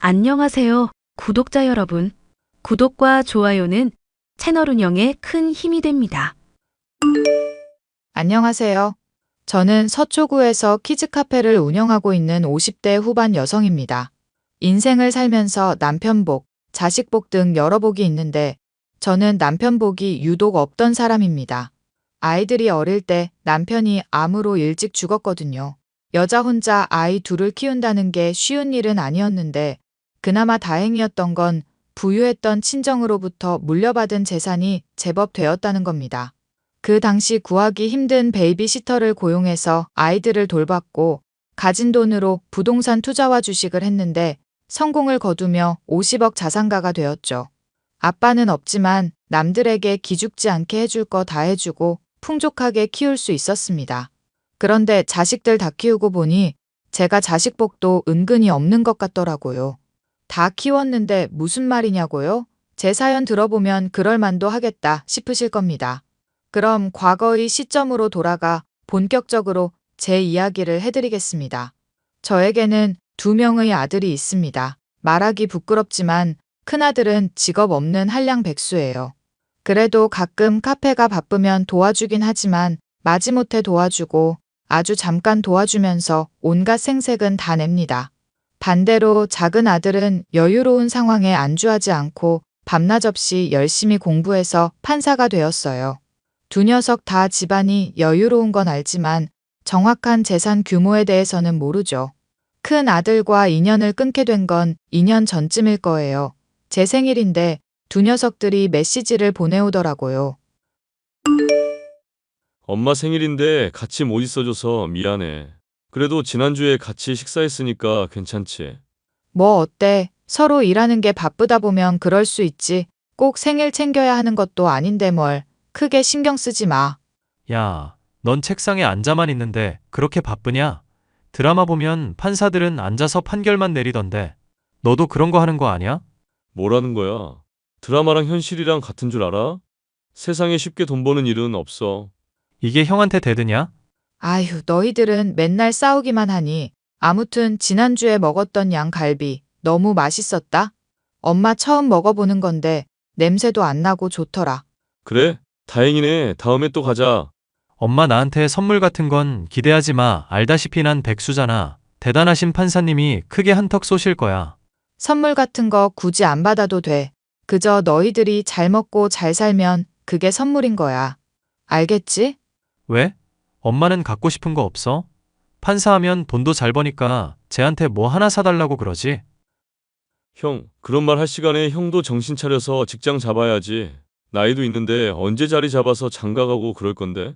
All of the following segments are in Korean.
안녕하세요, 구독자 여러분. 구독과 좋아요는 채널 운영에 큰 힘이 됩니다. 안녕하세요. 저는 서초구에서 키즈 카페를 운영하고 있는 50대 후반 여성입니다. 인생을 살면서 남편복, 자식복 등 여러 복이 있는데 저는 남편복이 유독 없던 사람입니다. 아이들이 어릴 때 남편이 암으로 일찍 죽었거든요. 여자 혼자 아이 둘을 키운다는 게 쉬운 일은 아니었는데 그나마 다행이었던 건 부유했던 친정으로부터 물려받은 재산이 제법 되었다는 겁니다. 그 당시 구하기 힘든 베이비시터를 고용해서 아이들을 돌봤고 가진 돈으로 부동산 투자와 주식을 했는데 성공을 거두며 50억 자산가가 되었죠. 아빠는 없지만 남들에게 기죽지 않게 해줄 거 다 해주고 풍족하게 키울 수 있었습니다. 그런데 자식들 다 키우고 보니 제가 자식복도 은근히 없는 것 같더라고요. 다 키웠는데 무슨 말이냐고요? 제 사연 들어보면 그럴 만도 하겠다 싶으실 겁니다. 그럼 과거의 시점으로 돌아가 본격적으로 제 이야기를 해드리겠습니다. 저에게는 2명의 아들이 있습니다. 말하기 부끄럽지만 큰아들은 직업 없는 한량백수예요. 그래도 가끔 카페가 바쁘면 도와주긴 하지만 마지못해 도와주고 아주 잠깐 도와주면서 온갖 생색은 다 냅니다. 반대로 작은 아들은 여유로운 상황에 안주하지 않고 밤낮 없이 열심히 공부해서 판사가 되었어요. 두 녀석 다 집안이 여유로운 건 알지만 정확한 재산 규모에 대해서는 모르죠. 큰 아들과 인연을 끊게 된 건 2년 전쯤일 거예요. 제 생일인데 두 녀석들이 메시지를 보내오더라고요. 엄마 생일인데 같이 못 있어줘서 미안해. 그래도 지난주에 같이 식사했으니까 괜찮지? 뭐 어때? 서로 일하는 게 바쁘다 보면 그럴 수 있지. 꼭 생일 챙겨야 하는 것도 아닌데 뭘. 크게 신경 쓰지 마. 야, 넌 책상에 앉아만 있는데 그렇게 바쁘냐? 드라마 보면 판사들은 앉아서 판결만 내리던데. 너도 그런 거 하는 거 아니야? 뭐라는 거야? 드라마랑 현실이랑 같은 줄 알아? 세상에 쉽게 돈 버는 일은 없어. 이게 형한테 대드냐? 아휴, 너희들은 맨날 싸우기만 하니. 아무튼 지난주에 먹었던 양갈비 너무 맛있었다. 엄마 처음 먹어보는 건데 냄새도 안 나고 좋더라. 그래? 다행이네. 다음에 또 가자. 엄마 나한테 선물 같은 건 기대하지 마. 알다시피 난 백수잖아. 대단하신 판사님이 크게 한턱 쏘실 거야. 선물 같은 거 굳이 안 받아도 돼. 그저 너희들이 잘 먹고 잘 살면 그게 선물인 거야. 알겠지? 왜? 엄마는 갖고 싶은 거 없어? 판사하면 돈도 잘 버니까 쟤한테 뭐 하나 사달라고 그러지? 형, 그런 말 할 시간에 형도 정신 차려서 직장 잡아야지. 나이도 있는데 언제 자리 잡아서 장가 가고 그럴 건데?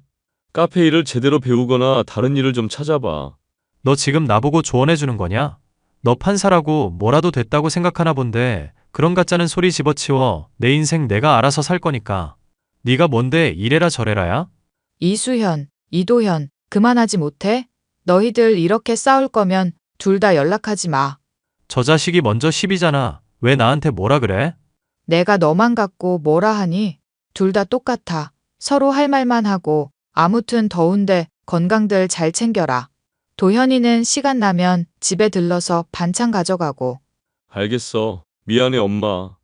카페 일을 제대로 배우거나 다른 일을 좀 찾아봐. 너 지금 나보고 조언해 주는 거냐? 너 판사라고 뭐라도 됐다고 생각하나 본데 그런 가짜는 소리 집어치워. 내 인생 내가 알아서 살 거니까. 네가 뭔데 이래라 저래라야? 이수현, 이도현, 그만하지 못해? 너희들 이렇게 싸울 거면 둘 다 연락하지 마. 저 자식이 먼저 시비잖아. 왜 나한테 뭐라 그래? 내가 너만 갖고 뭐라 하니? 둘 다 똑같아. 서로 할 말만 하고. 아무튼 더운데 건강들 잘 챙겨라. 도현이는 시간 나면 집에 들러서 반찬 가져가고. 알겠어. 미안해, 엄마.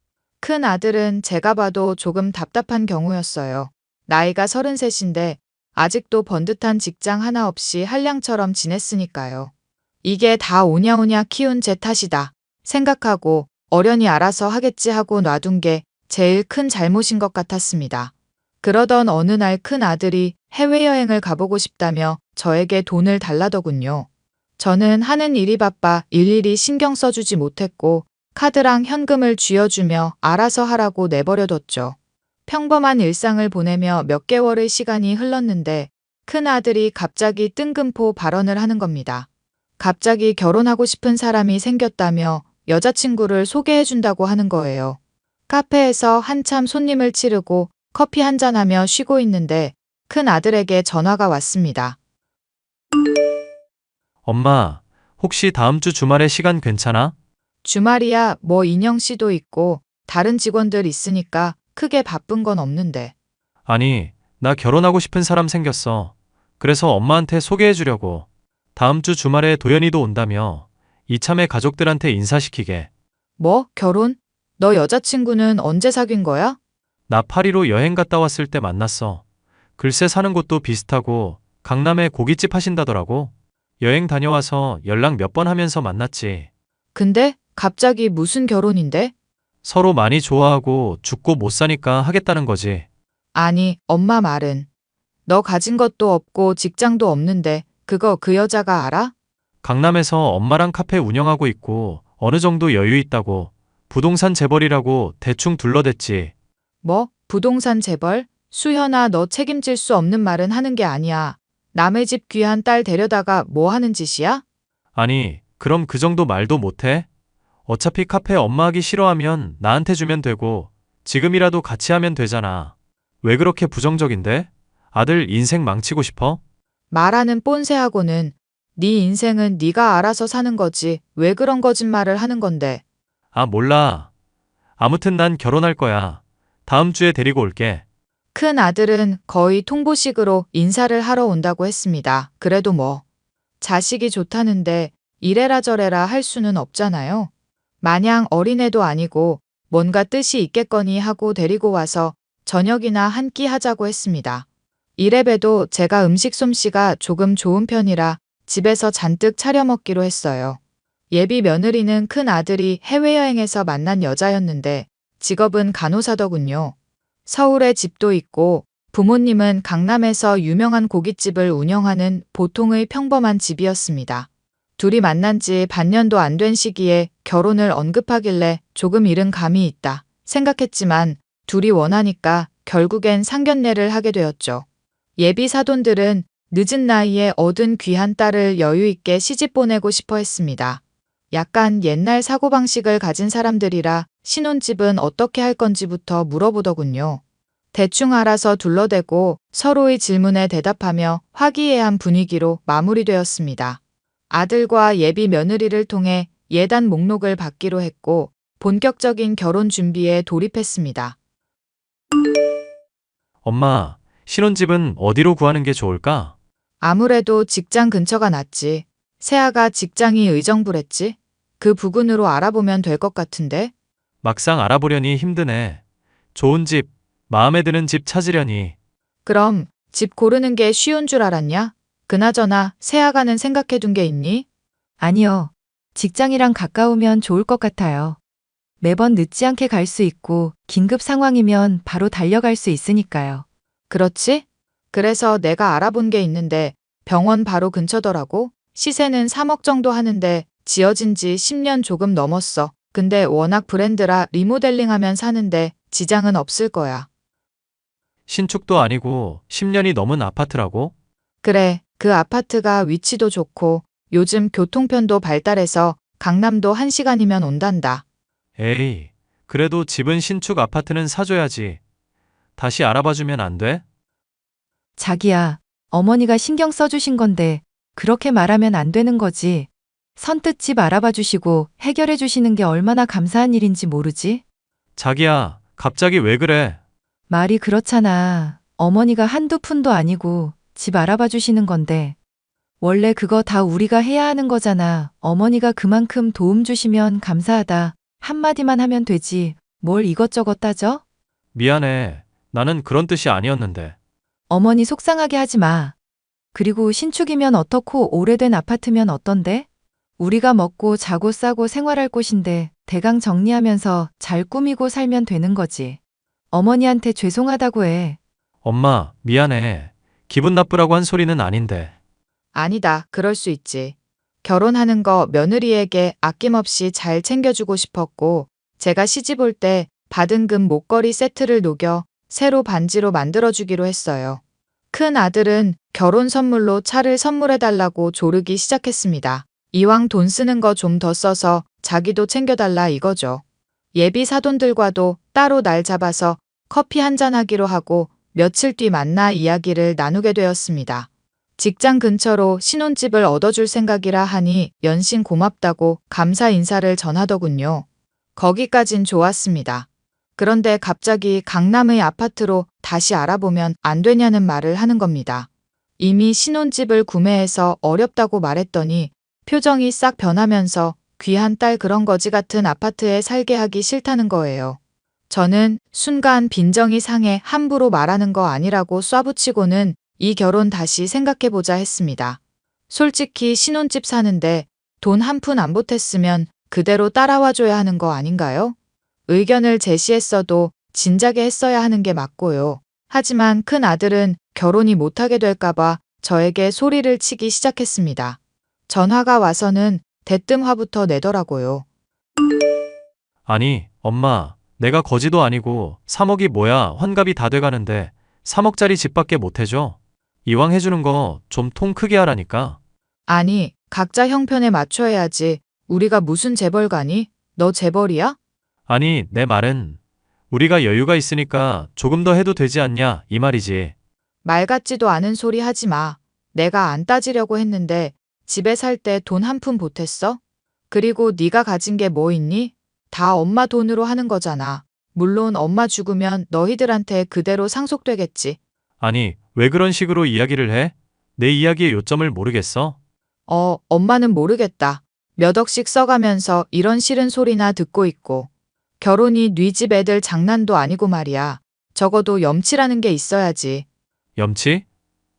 큰 아들은 제가 봐도 조금 답답한 경우였어요. 나이가 33인데 아직도 번듯한 직장 하나 없이 한량처럼 지냈으니까요. 이게 다 오냐오냐 키운 제 탓이다 생각하고 어련히 알아서 하겠지 하고 놔둔 게 제일 큰 잘못인 것 같았습니다. 그러던 어느 날 큰 아들이 해외여행을 가보고 싶다며 저에게 돈을 달라더군요. 저는 하는 일이 바빠 일일이 신경 써주지 못했고 카드랑 현금을 쥐어주며 알아서 하라고 내버려뒀죠. 평범한 일상을 보내며 몇 개월의 시간이 흘렀는데 큰 아들이 갑자기 뜬금포 발언을 하는 겁니다. 갑자기 결혼하고 싶은 사람이 생겼다며 여자친구를 소개해준다고 하는 거예요. 카페에서 한참 손님을 치르고 커피 한잔하며 쉬고 있는데 큰 아들에게 전화가 왔습니다. 엄마, 혹시 다음 주 주말에 시간 괜찮아? 주말이야 뭐 인영 씨도 있고 다른 직원들 있으니까 크게 바쁜 건 없는데. 아니, 나 결혼하고 싶은 사람 생겼어. 그래서 엄마한테 소개해 주려고. 다음 주 주말에 도연이도 온다며 이참에 가족들한테 인사시키게. 뭐? 결혼? 너 여자친구는 언제 사귄 거야? 나 파리로 여행 갔다 왔을 때 만났어. 글쎄 사는 곳도 비슷하고 강남에 고깃집 하신다더라고. 여행 다녀와서 연락 몇 번 하면서 만났지. 근데 갑자기 무슨 결혼인데? 서로 많이 좋아하고 죽고 못 사니까 하겠다는 거지. 아니, 엄마 말은. 너 가진 것도 없고 직장도 없는데 그거 그 여자가 알아? 강남에서 엄마랑 카페 운영하고 있고 어느 정도 여유 있다고 부동산 재벌이라고 대충 둘러댔지. 뭐? 부동산 재벌? 수현아, 너 책임질 수 없는 말은 하는 게 아니야. 남의 집 귀한 딸 데려다가 뭐 하는 짓이야? 아니, 그럼 그 정도 말도 못해? 어차피 카페 엄마 하기 싫어하면 나한테 주면 되고 지금이라도 같이 하면 되잖아. 왜 그렇게 부정적인데? 아들 인생 망치고 싶어? 말하는 꼰세하고는 네 인생은 네가 알아서 사는 거지. 왜 그런 거짓말을 하는 건데? 아, 몰라. 아무튼 난 결혼할 거야. 다음 주에 데리고 올게. 큰 아들은 거의 통보식으로 인사를 하러 온다고 했습니다. 그래도 뭐 자식이 좋다는데 이래라 저래라 할 수는 없잖아요. 마냥 어린애도 아니고 뭔가 뜻이 있겠거니 하고 데리고 와서 저녁이나 한 끼 하자고 했습니다. 이래봬도 제가 음식 솜씨가 조금 좋은 편이라 집에서 잔뜩 차려 먹기로 했어요. 예비 며느리는 큰 아들이 해외여행에서 만난 여자였는데 직업은 간호사더군요. 서울에 집도 있고 부모님은 강남에서 유명한 고깃집을 운영하는 보통의 평범한 집이었습니다. 둘이 만난 지 반년도 안 된 시기에 결혼을 언급하길래 조금 이른 감이 있다 생각했지만 둘이 원하니까 결국엔 상견례를 하게 되었죠. 예비 사돈들은 늦은 나이에 얻은 귀한 딸을 여유 있게 시집 보내고 싶어 했습니다. 약간 옛날 사고방식을 가진 사람들이라 신혼집은 어떻게 할 건지부터 물어보더군요. 대충 알아서 둘러대고 서로의 질문에 대답하며 화기애애한 분위기로 마무리되었습니다. 아들과 예비 며느리를 통해 예단 목록을 받기로 했고 본격적인 결혼 준비에 돌입했습니다. 엄마, 신혼집은 어디로 구하는 게 좋을까? 아무래도 직장 근처가 낫지. 세아가 직장이 의정부랬지? 그 부근으로 알아보면 될 것 같은데? 막상 알아보려니 힘드네. 좋은 집, 마음에 드는 집 찾으려니. 그럼 집 고르는 게 쉬운 줄 알았냐? 그나저나 세아가는 생각해둔 게 있니? 아니요. 직장이랑 가까우면 좋을 것 같아요. 매번 늦지 않게 갈 수 있고 긴급 상황이면 바로 달려갈 수 있으니까요. 그렇지? 그래서 내가 알아본 게 있는데 병원 바로 근처더라고. 시세는 3억 정도 하는데 지어진 지 10년 조금 넘었어. 근데 워낙 브랜드라 리모델링하면 사는데 지장은 없을 거야. 신축도 아니고 10년이 넘은 아파트라고? 그래, 그 아파트가 위치도 좋고 요즘 교통편도 발달해서 강남도 1시간이면 온단다. 에이, 그래도 집은 신축 아파트는 사줘야지. 다시 알아봐주면 안 돼? 자기야, 어머니가 신경 써주신 건데 그렇게 말하면 안 되는 거지. 선뜻 집 알아봐 주시고 해결해 주시는 게 얼마나 감사한 일인지 모르지? 자기야, 갑자기 왜 그래? 말이 그렇잖아. 어머니가 한두 푼도 아니고 집 알아봐 주시는 건데. 원래 그거 다 우리가 해야 하는 거잖아. 어머니가 그만큼 도움 주시면 감사하다. 한마디만 하면 되지. 뭘 이것저것 따져? 미안해. 나는 그런 뜻이 아니었는데. 어머니 속상하게 하지 마. 그리고 신축이면 어떻고 오래된 아파트면 어떤데? 우리가 먹고 자고 싸고 생활할 곳인데 대강 정리하면서 잘 꾸미고 살면 되는 거지. 어머니한테 죄송하다고 해. 엄마, 미안해. 기분 나쁘라고 한 소리는 아닌데. 아니다, 그럴 수 있지. 결혼하는 거 며느리에게 아낌없이 잘 챙겨주고 싶었고 제가 시집 올 때 받은 금 목걸이 세트를 녹여 새로 반지로 만들어주기로 했어요. 큰 아들은 결혼 선물로 차를 선물해달라고 조르기 시작했습니다. 이왕 돈 쓰는 거 좀 더 써서 자기도 챙겨달라 이거죠. 예비 사돈들과도 따로 날 잡아서 커피 한잔 하기로 하고 며칠 뒤 만나 이야기를 나누게 되었습니다. 직장 근처로 신혼집을 얻어줄 생각이라 하니 연신 고맙다고 감사 인사를 전하더군요. 거기까진 좋았습니다. 그런데 갑자기 강남의 아파트로 다시 알아보면 안 되냐는 말을 하는 겁니다. 이미 신혼집을 구매해서 어렵다고 말했더니 표정이 싹 변하면서 귀한 딸 그런 거지 같은 아파트에 살게 하기 싫다는 거예요. 저는 순간 빈정이 상해 함부로 말하는 거 아니라고 쏴붙이고는 이 결혼 다시 생각해보자 했습니다. 솔직히 신혼집 사는데 돈 한 푼 안 보탰으면 그대로 따라와줘야 하는 거 아닌가요? 의견을 제시했어도 진작에 했어야 하는 게 맞고요. 하지만 큰 아들은 결혼이 못하게 될까봐 저에게 소리를 치기 시작했습니다. 전화가 와서는 대뜸 화부터 내더라고요. 아니, 엄마, 내가 거지도 아니고 3억이 뭐야, 환갑이 다 돼가는데 3억짜리 집밖에 못 해줘? 이왕 해주는 거 좀 통 크게 하라니까. 아니, 각자 형편에 맞춰야지. 우리가 무슨 재벌가니? 너 재벌이야? 아니, 내 말은 우리가 여유가 있으니까 조금 더 해도 되지 않냐, 이 말이지. 말 같지도 않은 소리 하지 마. 내가 안 따지려고 했는데 집에 살 때 돈 한 푼 보탰어? 그리고 네가 가진 게 뭐 있니? 다 엄마 돈으로 하는 거잖아. 물론 엄마 죽으면 너희들한테 그대로 상속되겠지. 아니, 왜 그런 식으로 이야기를 해? 내 이야기의 요점을 모르겠어? 엄마는 모르겠다. 몇 억씩 써가면서 이런 싫은 소리나 듣고 있고. 결혼이 네 집 애들 장난도 아니고 말이야. 적어도 염치라는 게 있어야지. 염치?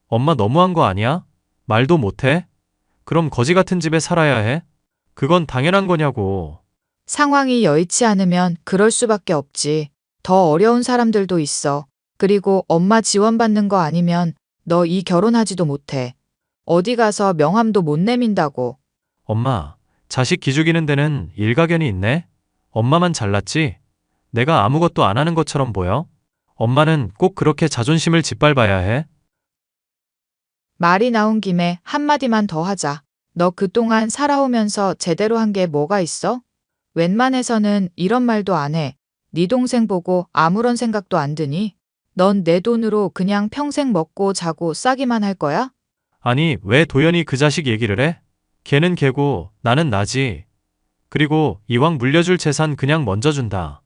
엄마 너무한 거 아니야? 말도 못해? 그럼 거지 같은 집에 살아야 해? 그건 당연한 거냐고. 상황이 여의치 않으면 그럴 수밖에 없지. 더 어려운 사람들도 있어. 그리고 엄마 지원받는 거 아니면 너 이 결혼하지도 못해. 어디 가서 명함도 못 내민다고. 엄마, 자식 기죽이는 데는 일가견이 있네? 엄마만 잘났지? 내가 아무것도 안 하는 것처럼 보여? 엄마는 꼭 그렇게 자존심을 짓밟아야 해? 말이 나온 김에 한마디만 더 하자. 너 그동안 살아오면서 제대로 한 게 뭐가 있어? 웬만해서는 이런 말도 안 해. 네 동생 보고 아무런 생각도 안 드니? 넌 내 돈으로 그냥 평생 먹고 자고 싸기만 할 거야? 아니, 왜 도연이 그 자식 얘기를 해? 걔는 걔고 나는 나지. 그리고 이왕 물려줄 재산 그냥 먼저 준다.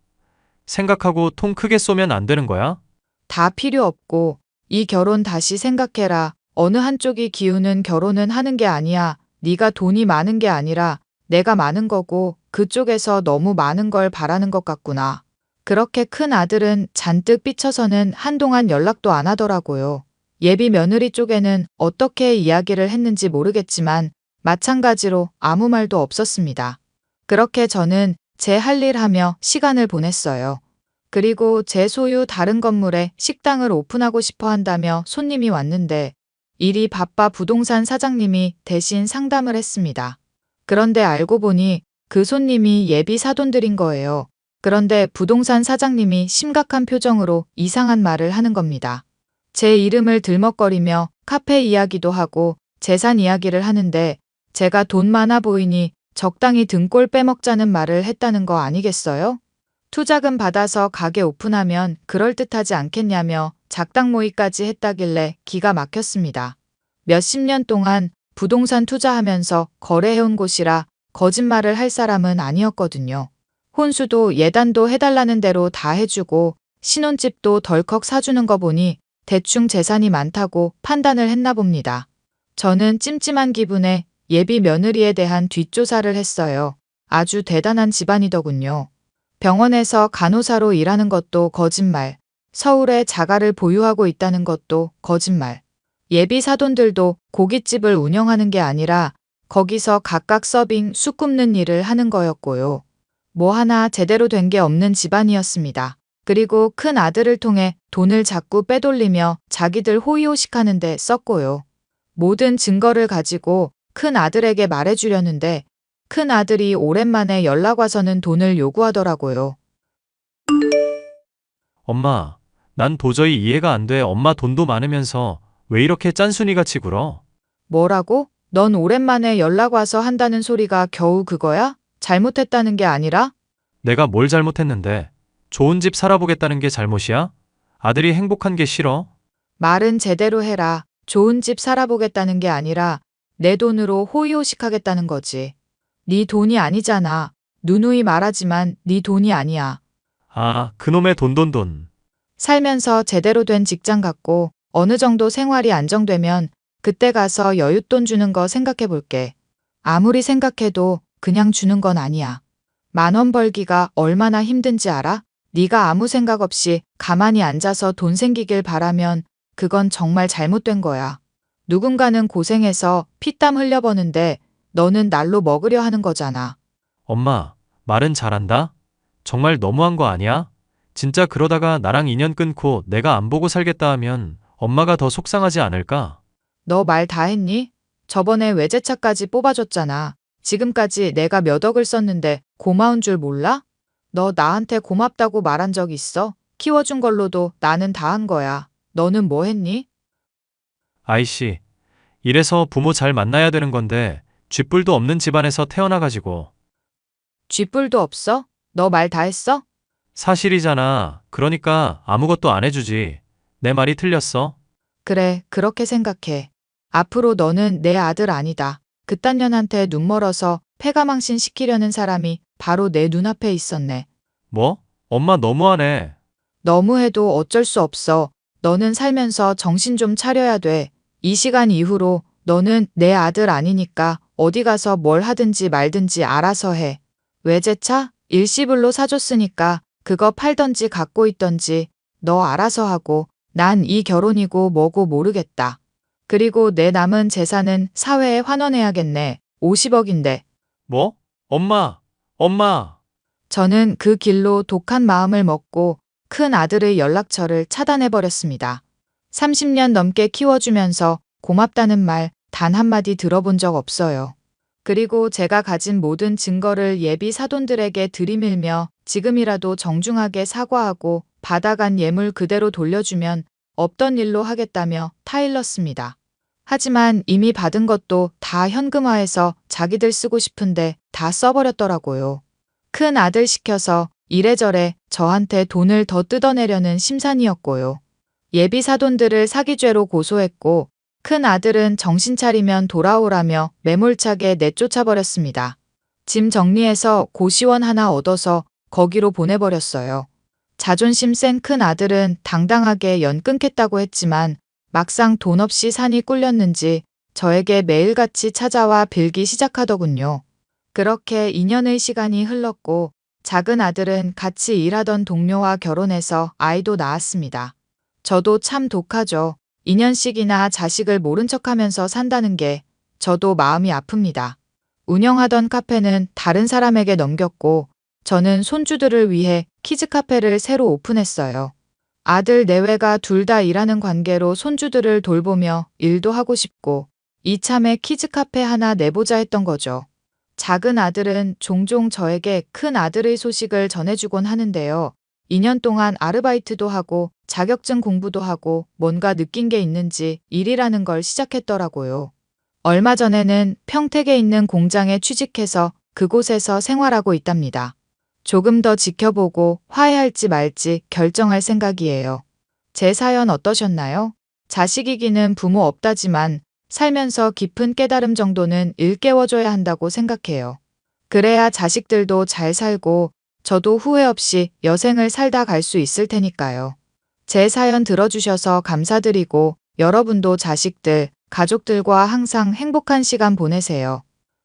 생각하고 통 크게 쏘면 안 되는 거야? 다 필요 없고 이 결혼 다시 생각해라. 어느 한쪽이 기우는 결혼은 하는 게 아니야. 네가 돈이 많은 게 아니라 내가 많은 거고 그쪽에서 너무 많은 걸 바라는 것 같구나. 그렇게 큰 아들은 잔뜩 삐쳐서는 한동안 연락도 안 하더라고요. 예비 며느리 쪽에는 어떻게 이야기를 했는지 모르겠지만 마찬가지로 아무 말도 없었습니다. 그렇게 저는 제 할 일 하며 시간을 보냈어요. 그리고 제 소유 다른 건물에 식당을 오픈하고 싶어 한다며 손님이 왔는데 일이 바빠 부동산 사장님이 대신 상담을 했습니다. 그런데 알고 보니 그 손님이 예비 사돈들인 거예요. 그런데 부동산 사장님이 심각한 표정으로 이상한 말을 하는 겁니다. 제 이름을 들먹거리며 카페 이야기도 하고 재산 이야기를 하는데 제가 돈 많아 보이니 적당히 등골 빼먹자는 말을 했다는 거 아니겠어요? 투자금 받아서 가게 오픈하면 그럴듯하지 않겠냐며 작당 모의까지 했다길래 기가 막혔습니다. 몇십 년 동안 부동산 투자하면서 거래해온 곳이라 거짓말을 할 사람은 아니었거든요. 혼수도 예단도 해달라는 대로 다 해주고 신혼집도 덜컥 사주는 거 보니 대충 재산이 많다고 판단을 했나 봅니다. 저는 찜찜한 기분에 예비 며느리에 대한 뒷조사를 했어요. 아주 대단한 집안이더군요. 병원에서 간호사로 일하는 것도 거짓말, 서울에 자가를 보유하고 있다는 것도 거짓말. 예비 사돈들도 고깃집을 운영하는 게 아니라 거기서 각각 서빙, 쑥 굽는 일을 하는 거였고요. 뭐 하나 제대로 된 게 없는 집안이었습니다. 그리고 큰 아들을 통해 돈을 자꾸 빼돌리며 자기들 호의호식하는 데 썼고요. 모든 증거를 가지고 큰 아들에게 말해주려는데 큰 아들이 오랜만에 연락 와서는 돈을 요구하더라고요. 엄마, 난 도저히 이해가 안 돼. 엄마 돈도 많으면서 왜 이렇게 짠순이같이 굴어? 뭐라고? 넌 오랜만에 연락 와서 한다는 소리가 겨우 그거야? 잘못했다는 게 아니라? 내가 뭘 잘못했는데? 좋은 집 살아보겠다는 게 잘못이야? 아들이 행복한 게 싫어? 말은 제대로 해라. 좋은 집 살아보겠다는 게 아니라 내 돈으로 호의호식하겠다는 거지. 네 돈이 아니잖아. 누누이 말하지만 네 돈이 아니야. 아, 그놈의 돈. 살면서 제대로 된 직장 갖고 어느 정도 생활이 안정되면 그때 가서 여윳돈 주는 거 생각해 볼게. 아무리 생각해도 그냥 주는 건 아니야. 10,000원 벌기가 얼마나 힘든지 알아? 네가 아무 생각 없이 가만히 앉아서 돈 생기길 바라면 그건 정말 잘못된 거야. 누군가는 고생해서 피땀 흘려버는데 너는 날로 먹으려 하는 거잖아. 엄마, 말은 잘한다? 정말 너무한 거 아니야? 진짜 그러다가 나랑 인연 끊고 내가 안 보고 살겠다 하면 엄마가 더 속상하지 않을까? 너 말 다 했니? 저번에 외제차까지 뽑아줬잖아. 지금까지 내가 몇 억을 썼는데 고마운 줄 몰라? 너 나한테 고맙다고 말한 적 있어? 키워준 걸로도 나는 다 한 거야. 너는 뭐 했니? 아이씨, 이래서 부모 잘 만나야 되는 건데 쥐뿔도 없는 집안에서 태어나가지고. 쥐뿔도 없어? 너 말 다 했어? 사실이잖아. 그러니까 아무것도 안 해주지. 내 말이 틀렸어? 그래, 그렇게 생각해. 앞으로 너는 내 아들 아니다. 그딴 년한테 눈 멀어서 패가망신 시키려는 사람이 바로 내 눈앞에 있었네. 뭐? 엄마 너무하네. 너무해도 어쩔 수 없어. 너는 살면서 정신 좀 차려야 돼. 이 시간 이후로 너는 내 아들 아니니까 어디 가서 뭘 하든지 말든지 알아서 해. 외제차? 일시불로 사줬으니까 그거 팔던지 갖고 있던지 너 알아서 하고 난 이 결혼이고 뭐고 모르겠다. 그리고 내 남은 재산은 사회에 환원해야겠네. 50억인데. 뭐? 엄마. 저는 그 길로 독한 마음을 먹고 큰 아들의 연락처를 차단해버렸습니다. 30년 넘게 키워주면서 고맙다는 말 단 한마디 들어본 적 없어요. 그리고 제가 가진 모든 증거를 예비 사돈들에게 들이밀며 지금이라도 정중하게 사과하고 받아간 예물 그대로 돌려주면 없던 일로 하겠다며 타일렀습니다. 하지만 이미 받은 것도 다 현금화해서 자기들 쓰고 싶은데 다 써버렸더라고요. 큰 아들 시켜서 이래저래 저한테 돈을 더 뜯어내려는 심산이었고요. 예비 사돈들을 사기죄로 고소했고 큰 아들은 정신 차리면 돌아오라며 매몰차게 내쫓아버렸습니다. 짐 정리해서 고시원 하나 얻어서 거기로 보내버렸어요. 자존심 센 큰 아들은 당당하게 연 끊겠다고 했지만 막상 돈 없이 산이 꿀렸는지 저에게 매일같이 찾아와 빌기 시작하더군요. 그렇게 2년의 시간이 흘렀고 작은 아들은 같이 일하던 동료와 결혼해서 아이도 낳았습니다. 저도 참 독하죠. 2년씩이나 자식을 모른 척하면서 산다는 게 저도 마음이 아픕니다. 운영하던 카페는 다른 사람에게 넘겼고 저는 손주들을 위해 키즈 카페를 새로 오픈했어요. 아들 내외가 둘 다 일하는 관계로 손주들을 돌보며 일도 하고 싶고 이참에 키즈 카페 하나 내보자 했던 거죠. 작은 아들은 종종 저에게 큰 아들의 소식을 전해주곤 하는데요. 2년 동안 아르바이트도 하고 자격증 공부도 하고 뭔가 느낀 게 있는지 일이라는 걸 시작했더라고요. 얼마 전에는 평택에 있는 공장에 취직해서 그곳에서 생활하고 있답니다. 조금 더 지켜보고 화해할지 말지 결정할 생각이에요. 제 사연 어떠셨나요? 자식이기는 부모 없다지만 살면서 깊은 깨달음 정도는 일깨워줘야 한다고 생각해요. 그래야 자식들도 잘 살고 저도 후회 없이 여생을 살다 갈 수 있을 테니까요. 제 사연 들어주셔서 감사드리고 여러분도 자식들, 가족들과 항상 행복한 시간 보내세요.